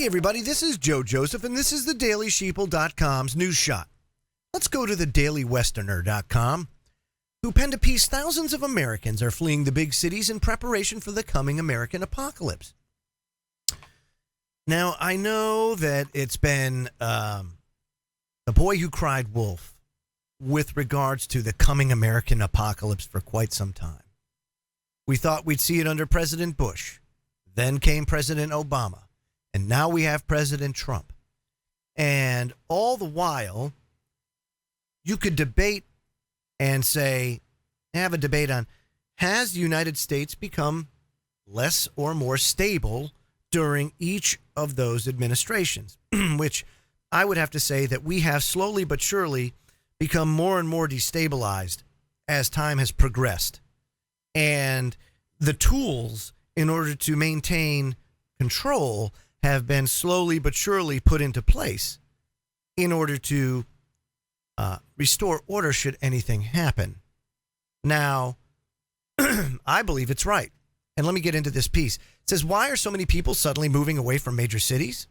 Hey everybody, this is Joe Joseph, and this is the DailySheeple.com's News Shot. Let's go to the DailyWesterner.com, who penned a piece thousands of Americans are fleeing the big cities in preparation for the coming American apocalypse. Now, I know that it's been the boy who cried wolf with regards to the coming American apocalypse for quite some time. We thought we'd see it under President Bush. Then came President Obama. And now we have President Trump. And all the while, you could debate and say, have a debate on, has the United States become less or more stable during each of those administrations? Which I would have to say that we have slowly but surely become more and more destabilized as time has progressed. And the tools in order to maintain control have been slowly but surely put into place in order to restore order should anything happen. Now, I believe it's right. And let me get into this piece. It says, why are so many people suddenly moving away from major cities?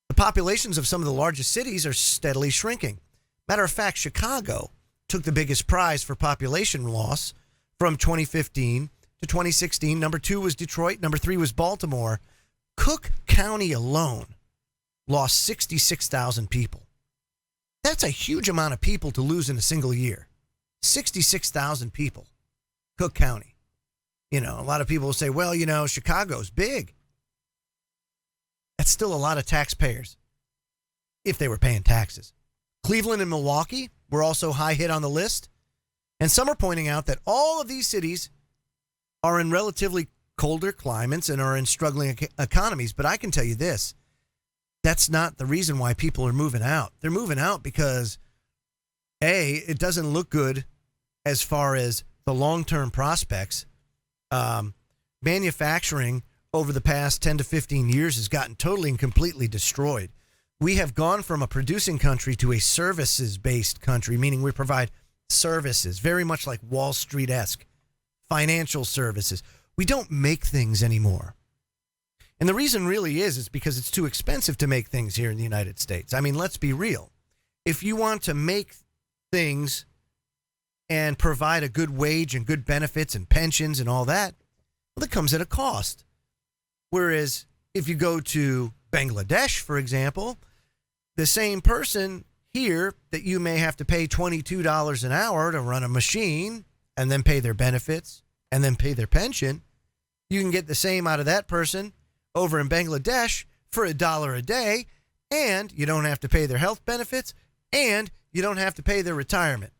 The populations of some of the largest cities are steadily shrinking. Matter of fact, Chicago took the biggest prize for population loss from 2015 to 2016. Number 2 was Detroit. Number 3 was Baltimore. Cook County alone lost 66,000 people. That's a huge amount of people to lose in a single year. 66,000 people. Cook County. You know, a lot of people will say, well, you know, Chicago's big. That's still a lot of taxpayers if they were paying taxes. Cleveland and Milwaukee were also high hit on the list. And some are pointing out that all of these cities are in relatively colder climates and are in struggling economies. But I can tell you this, that's not the reason why people are moving out. They're moving out because, A, it doesn't look good as far as the long-term prospects. Manufacturing over the past 10 to 15 years has gotten totally and completely destroyed. We have gone from a producing country to a services-based country, meaning we provide services, very much like Wall Street-esque, financial services. We don't make things anymore. And the reason really is because it's too expensive to make things here in the United States. I mean, let's be real. If you want to make things and provide a good wage and good benefits and pensions and all that, well, it comes at a cost. Whereas if you go to Bangladesh, for example, the same person here that you may have to pay $22 an hour to run a machine and then pay their benefits and then pay their pension, you can get the same out of that person over in Bangladesh for $1 a day, and you don't have to pay their health benefits, and you don't have to pay their retirement.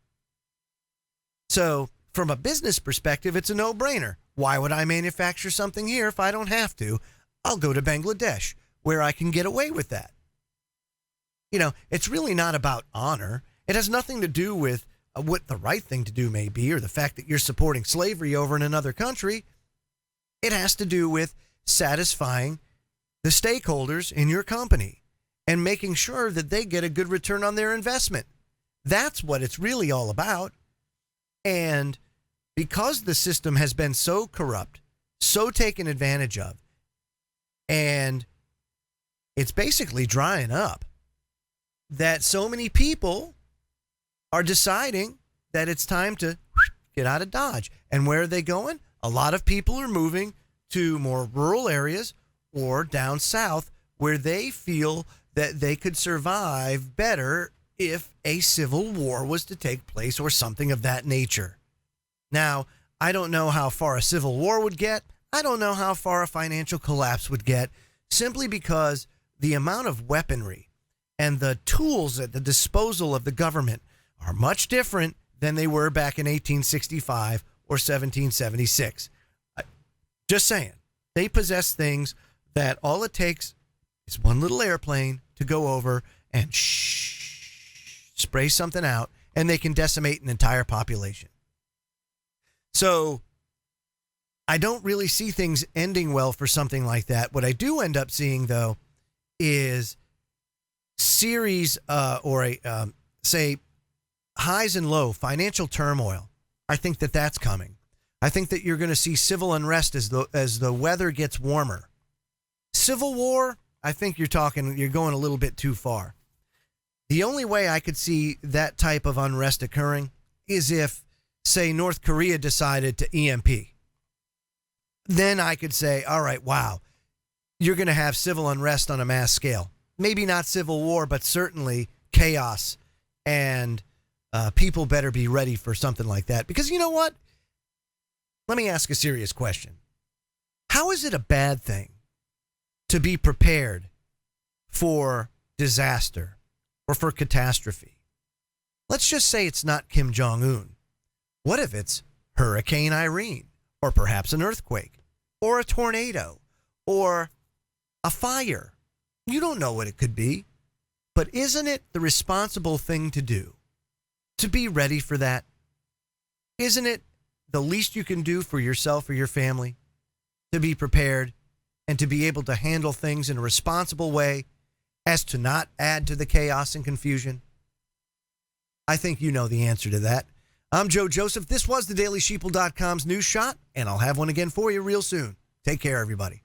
So from a business perspective, it's a no-brainer. Why would I manufacture something here if I don't have to? I'll go to Bangladesh, where I can get away with that. You know, it's really not about honor. It has nothing to do with what the right thing to do may be, or the fact that you're supporting slavery over in another country. It has to do with satisfying the stakeholders in your company and making sure that they get a good return on their investment. That's what it's really all about. And because the system has been so corrupt, so taken advantage of, and it's basically drying up, that so many people are deciding that it's time to get out of Dodge. And where are they going? A lot of people are moving to more rural areas or down south where they feel that they could survive better if a civil war was to take place or something of that nature. Now, I don't know how far a civil war would get. I don't know how far a financial collapse would get, simply because the amount of weaponry and the tools at the disposal of the government are much different than they were back in 1865 or 1776. Just saying. They possess things that all it takes is one little airplane to go over and spray something out, and they can decimate an entire population. So I don't really see things ending well for something like that. What I do end up seeing, though, is series say highs and low, financial turmoil. I think that that's coming. I think that you're going to see civil unrest as the weather gets warmer. Civil war, I think you're going a little bit too far. The only way I could see that type of unrest occurring is if, say, North Korea decided to EMP. Then I could say, all right, wow, you're going to have civil unrest on a mass scale. Maybe not civil war, but certainly chaos. And people better be ready for something like that. Because you know what? Let me ask a serious question. How is it a bad thing to be prepared for disaster or for catastrophe? Let's just say it's not Kim Jong-un. What if it's Hurricane Irene, or perhaps an earthquake, or a tornado, or a fire? You don't know what it could be. But isn't it the responsible thing to do to be ready for that? Isn't it the least you can do for yourself or your family to be prepared and to be able to handle things in a responsible way as to not add to the chaos and confusion? I think you know the answer to that. I'm Joe Joseph. This was the DailySheeple.com's News Shot, and I'll have one again for you real soon. Take care, everybody.